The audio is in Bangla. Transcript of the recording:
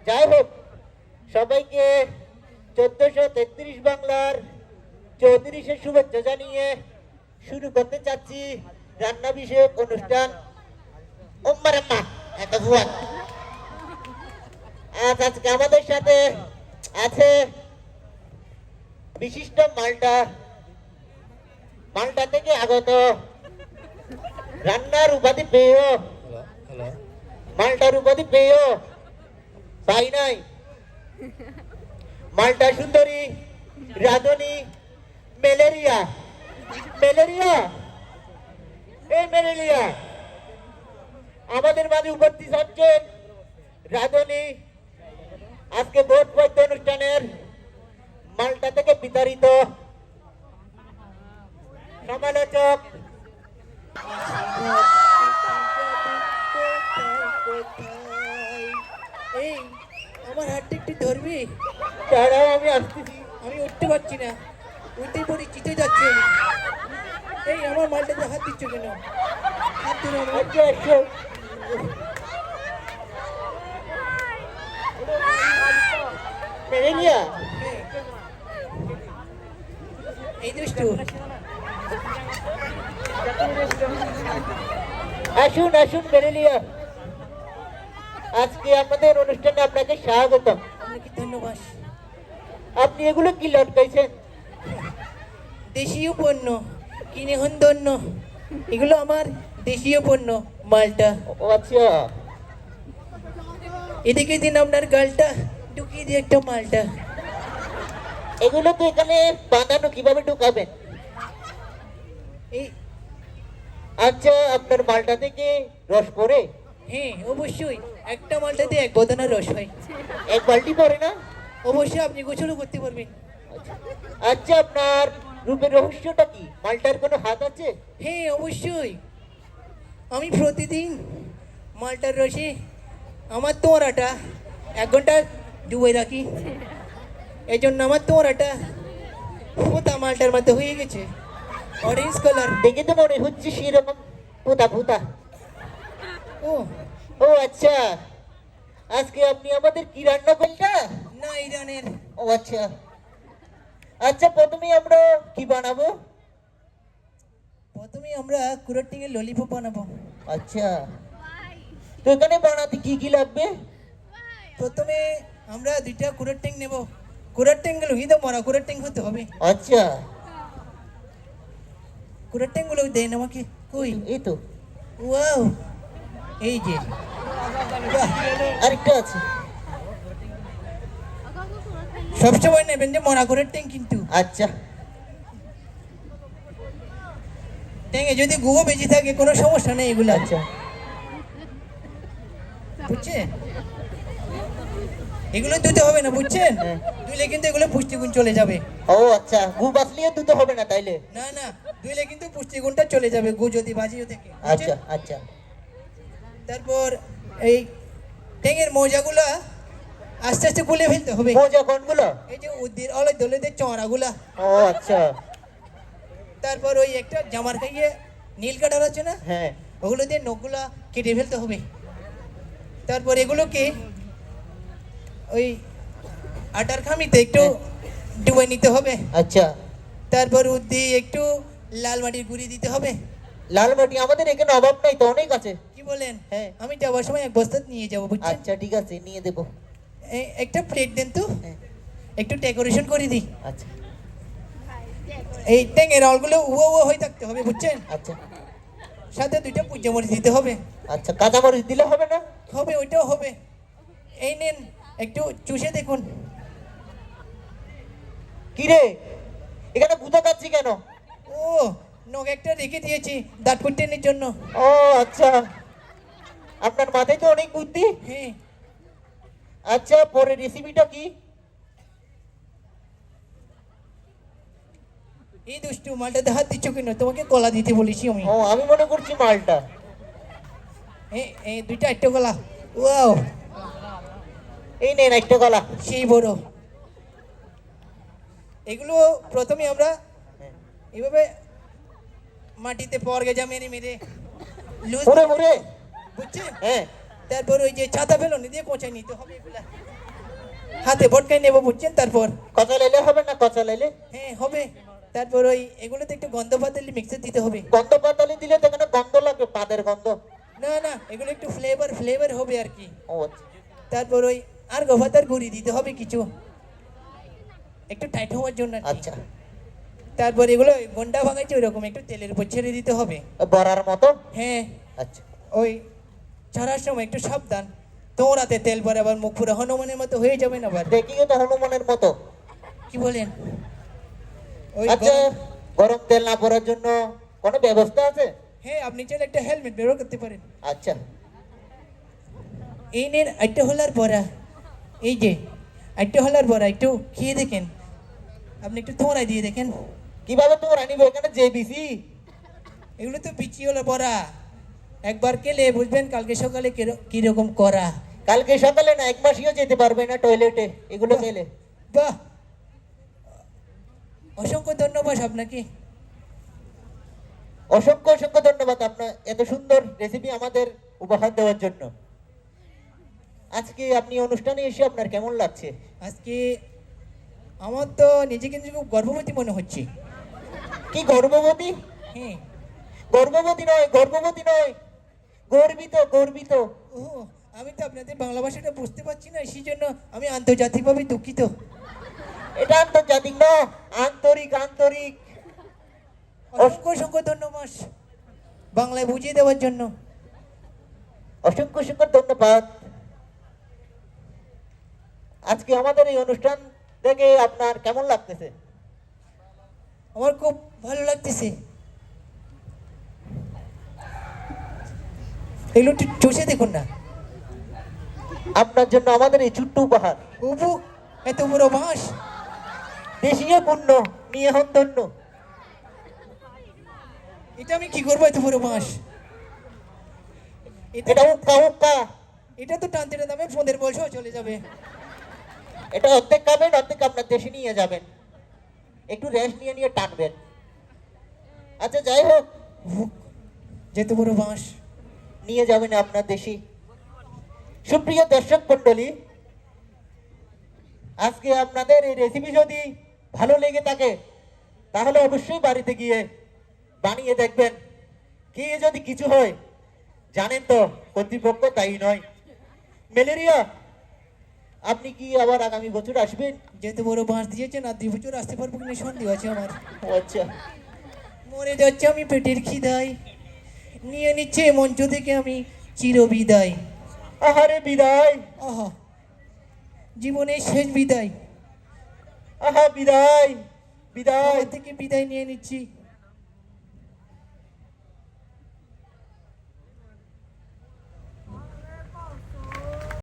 যাই হোক, সবাইকে 1433 বাংলার 34-এর শুভেচ্ছা জানিয়ে শুরু করতে চাচ্ছি রান্না বিষয়ক অনুষ্ঠান। ওম্মারাম্মা এত ভুয়া। আজকে আমাদের সাথে আছে বিশিষ্ট মাল্টা থেকে আগত রান্নার উপাধি পেয়েও মাল্টার উপাধি পেয়েও পাই নাই মাল্টা সুন্দরী রাধুনী ম্যালেরিয়া আমাদের মাঝে উপস্থিত হচ্ছেন রাধুনী। আজকে ভোট পদ্য অনুষ্ঠানের মাল্টা থেকে বিতাড়িত সমালোচক এই আমার হাতটা একটু ধরবি? তারাও আমি আসতেছি। আমি উঠতে পারছি না, উঠতেই পরে চিতে যাচ্ছে। এই আমার মালটাতে হাত দিচ্ছ কেন? হাত ধরে আমার আচ্ছা আসো। ম্যালেরিয়া এই দুষ্টু। আসুন আসুন ম্যালেরিয়া, আজকে আমাদের অনুষ্ঠানে আপনাকে স্বাগতম। আপনাকে ধন্যবাদ। আপনি এগুলো কি লটকাইছেন? দেশীয় পণ্য, কিনে হন ধন্য। এগুলো আমার দেশীয় পণ্য মালটা। ও আচ্ছা, এদিকে দিন আপনার গালটা ঢুকিয়ে দিয়ে একটা মালটা। এগুলো তো এখানে বাঁধানো, কিভাবে ঢুকাবেন? এই আচ্ছা, আপনার মালটা থেকে রস পড়ে? হ্যাঁ অবশ্যই, একটা মালটাতে এক বদনা রস হয়। এক বালতি পড়ে না? অবশ্যই আপনি গোসলও করতে পারবেন। আচ্ছা, আপনার রূপের রহস্যটা কি? মালটার কোনো হাত আছে? হ্যাঁ অবশ্যই, আমি প্রতিদিন মালটার রসে আমার তোড়াটা 1 ঘন্টা ডুবে রাখি। এই জন্য আমার তোড়াটা পোতা মালটার মধ্যে হয়ে গেছে, অরেঞ্জ কালার। দেখে তো মনে হচ্ছে সেরকম ভূতা। ও ও আচ্ছা, আজকে আপনি আমাদের কি রান্না করলেন? না, ইরানের। ও আচ্ছা আচ্ছা, প্রথমে আমরা কি বানাবো? প্রথমে আমরা কুরাটিংয়ের ললিপপ বানাবো। আচ্ছা, তো এখানে বানাতে কি কি লাগবে? প্রথমে আমরা 2টা কুরাটিং নেব। কুরাটিংগুলো হিদে মরা কুরাটিং হতে হবে। আচ্ছা, কুরাটিংগুলো দেন আমাকে। কই? এই তো। ওয়াও, এই যে। আরেকটা আছে। সবসময় নেবেন যে মরা কুরাটিং কিন্তু। আচ্ছা, ট্যাঙে যদি গুঁড়ো বেঁচে থাকে কোনো সমস্যা নেই এগুলো। আচ্ছা বুঝছেন? এগুলো ধুতে হবে না, বুঝছেন? হ্যাঁ। ধুলে কিন্তু এগুলো পুষ্টিগুণ চলে যাবে। ও আচ্ছা, গু বাছলিও দুটো হবে না তাইলে? না না, ধুলে কিন্তু পুষ্টিগুণটা চলে যাবে গু যদি বাজিয়ে থাকে। আচ্ছা আচ্ছা, তারপর এই ট্যাঙের মোজাগুলা আস্তে আস্তে খুলে ফেলতে হবে। মোজা কোনগুলো? এই যে উদ্দির অলয় দলেদের চড়াগুলা। ও আচ্ছা, তারপর ওই একটা জামার গায়ে নীল কাটার আছে না, হ্যাঁ ওগুলো দিয়ে নখগুলা কেটে ফেলতে হবে। তারপর এগুলোকে ওই আটার খামিতে একটু ডুবে নিতে হবে। আচ্ছা, তারপর উদ্দি একটু লাল মাটির গুঁড়ি দিতে হবে। লাল মাটি আমাদের এখানে অভাব নাই তো, অনেক আছে। কি বলেন? হ্যাঁ। আমি যাওয়ার সময় 1 বস্তা নিয়ে যাবো, বুঝছেন? আচ্ছা ঠিক আছে, নিয়ে দেবো। একটা প্লেট দেন তো, হ্যাঁ। একটু ডেকোরেশন করে দিই। আচ্ছা এই ট্যাঙের অলগুলো উও হয়ে থাকতে হবে, বুঝছেন? আচ্ছা সাথে 2টা পুজোমরিচ দিতে হবে। আচ্ছা, কাঁচামরিচ দিলে হবে না? হবে, ওইটাও হবে। এই নেন, একটু চুষে দেখুন। কি রে, এখানে ভূতা কাচ্ছি কেন? ও, নখ একটা রেখে দিয়েছি দাঁত ফুটেনের জন্য। ও আচ্ছা, আপনার মাথায় তো অনেক বুদ্ধি। হ্যাঁ। আচ্ছা, পরে রেসিপিটা কি? এই দুষ্টু, মালটাতে হাত দিচ্ছ কেন? তোমাকে কলা দিতে বলেছি আমি। ও, আমি মনে করছি মালটা। এই 2টা একটা কলা। ওয়াও, এই নেন একটা কলা। সেই বড়। এগুলো প্রথমে আমরা এইভাবে মাটিতে পরগে যা মেরে মেরে লুজ, মুড়ে বুঝছেন? হ্যাঁ তারপর ওই যে ছাতা ফেলনি দিয়ে কোঁচাই নিতে হবে এগুলা হাতে ভটকাই নেবো বুঝছেন তারপর কচা লাইলে হবে না কচা লাইলে? হ্যাঁ হবে তারপর ওই এগুলোতে একটু গন্ধ পাতালি মিক্সার দিতে হবে গন্ধ পাতালি দিলে তো এখানে গন্ধ লাগবে, পাদের গন্ধ। না না এগুলো একটু ফ্লেভার ফ্লেভার হবে আর কি ও আচ্ছা। তারপর ওই আর গভাতার গুঁড়ি দিতে হবে কিছু একটু টাইট হওয়ার জন্য আর কি। আচ্ছা, তারপর এগুলো ওই গন্ডা ভাঙাইছে ওই রকম একটু তেলের উপর ছেড়ে দিতে হবে বড়ার মতো। হ্যাঁ আচ্ছা, ওই ছাড়ার সময় একটু সাবধান তোরাতে তেল পরে আবার মুখ পুরো হনুমানের মতো হয়ে যাবে না আবার দেখিও তো হনুমানের মতো। কি বলেন ওই আচ্ছা, গরম- গরম তেল না পড়ার জন্য কোনো ব্যবস্থা আছে? হ্যাঁ আপনি চাইলে একটা হেলমেট ব্যবহার করতে পারেন আচ্ছা, এই নেন একটা হলার পরা এই যে একটা হলার পরা একটু খেয়ে দেখেন আপনি একটু তোমরাই দিয়ে দেখেন কিভাবে তোমার আনিব এখানে জেবিসি? এগুলো তো বিচি হলো পরা একবার খেলে বুঝবেন কালকে সকালে কিরকম করা কালকে সকালে না 1 মাসিও যেতে পারবে না টয়লেটে এগুলো খেলে। বাহ অসংখ্য ধন্যবাদ আপনাকে অসংখ্য অসংখ্য ধন্যবাদ আপনার এত সুন্দর রেসিপি আমাদের উপহার দেওয়ার জন্য। আজকে আপনি অনুষ্ঠানে এসে আপনার কেমন লাগছে? আজকে আমার তো নিজেকে নিজে খুব গর্ভবতী মনে হচ্ছে কি গর্ভবতী? হ্যাঁ গর্ভবতী নয়, গর্ভবতী নয়, গর্বিত গর্বিত। ও আমি তো আপনাদের বাংলা ভাষাটা বুঝতে পারছি না সেই জন্য আমি আন্তর্জাতিকভাবে দুঃখিত এটা আন্তর্জাতিক না, আন্তরিক আন্তরিক। অসংখ্য অসংখ্য ধন্যবাদ বাংলায় বুঝিয়ে দেওয়ার জন্য অসংখ্য অসংখ্য ধন্যবাদ। আজকে আমাদের এই অনুষ্ঠান দেখে আপনার কেমন লাগতেছে? আমার খুব ভালো লাগতেছে এগুলো একটু চষে দেখুন না আপনার জন্য আমাদের এই ছোট্ট উপহার। উবু এত বড় বাঁশ দেশীয় পণ্য নিয়ে হন ধন্য। এটা আমি কি করবো এত বড় বাঁশ এটা উক্কা উক্কা। এটা তো টানতে টানতে আমার ফোনের বয়সও চলে যাবে এটা অর্ধেক খাবেন, অর্ধেক আপনার দেশে নিয়ে যাবেন, একটু রেস্ট নিয়ে নিয়ে টানবেন। আচ্ছা যাই হোক, যেত বড় বাঁশ নিয়ে যাবেন আপনার দেশি। সুপ্রিয় দর্শক মন্ডলী, আজকে আপনাদের এই রেসিপি যদি ভালো লেগে থাকে তাহলে অবশ্যই বাড়িতে গিয়ে বানিয়ে দেখবেন। কি যদি কিছু হয় জানেন তো কর্তৃপক্ষ তাই নয়। ম্যালেরিয়া, আপনি কি আবার আগামী বছর আসবেন? যেত বড় বাঁশ দিয়েছেন আর 2 বছর আসতে পারবো কিনা সন্দেহ আছে আমার ও আচ্ছা, মরে যাচ্ছে আমি পেটের খিদায় নিয়ে নিচ্ছে মঞ্চ থেকে আমি চির বিদায় আহারে বিদায়, আহা জীবনের শেষ বিদায় আহা বিদায় বিদায়। আমার থেকে বিদায় নিয়ে নিচ্ছি